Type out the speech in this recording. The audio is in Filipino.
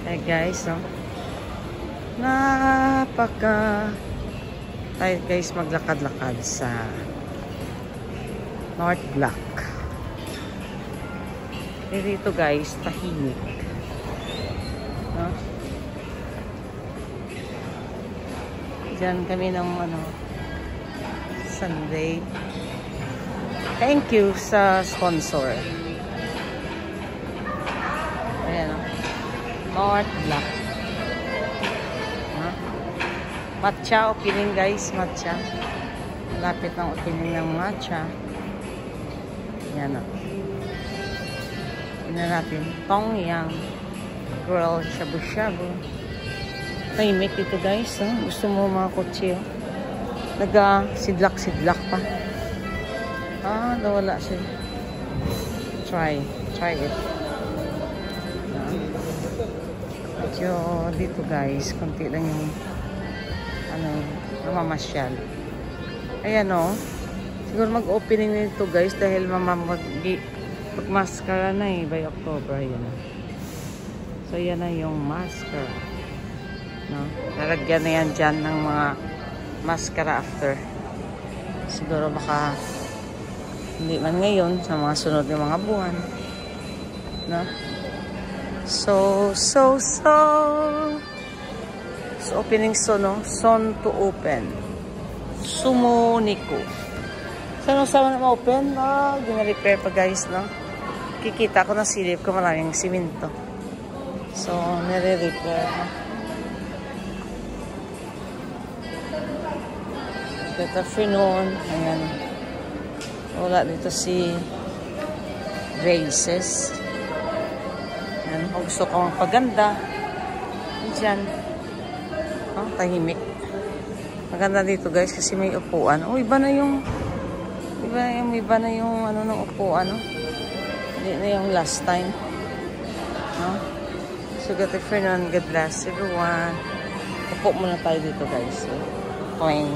Hey guys, no? Napaka tayo guys maglakad-lakad sa North Block. Dito guys, tahimik. No? Diyan kami ng Sunday. Thank you sa sponsor. Ayan, no? North Block. Matcha opening guys, matcha. Lapit ng opening ng matcha. Yan o. Tingnan natin. Tong Yang Grill Shabu-Shabu. Tahimik ito guys. Gusto mo mga kotse. Nag-sidlak-sidlak pa. Nawala siya. Try it. Medyo dito guys, konti lang yung namamasyal. Ayan o. Siguro mag-opening nito guys dahil mag-mascara na by October. Ayan o. So yan na yung mascara. No? Lalagyan na yan dyan ng mga mascara after. Siguro baka hindi man ngayon sa mga sunod ng mga buwan. No? So opening son to open. Sumoniko. Sama na ma-open. Gina-repair pa guys, no? Kikita ko na silip ko maraming simento. So, nire-repair. Good afternoon. Ayan. Wala dito si Graces. Ayan. Kung gusto ko magpaganda. Diyan. Tahimik. Maganda dito guys kasi may upuan. Iba na yung ng upuan, no? Hindi na yung last time. No? So good afternoon. God bless everyone. Upo muna tayo dito guys. Plain.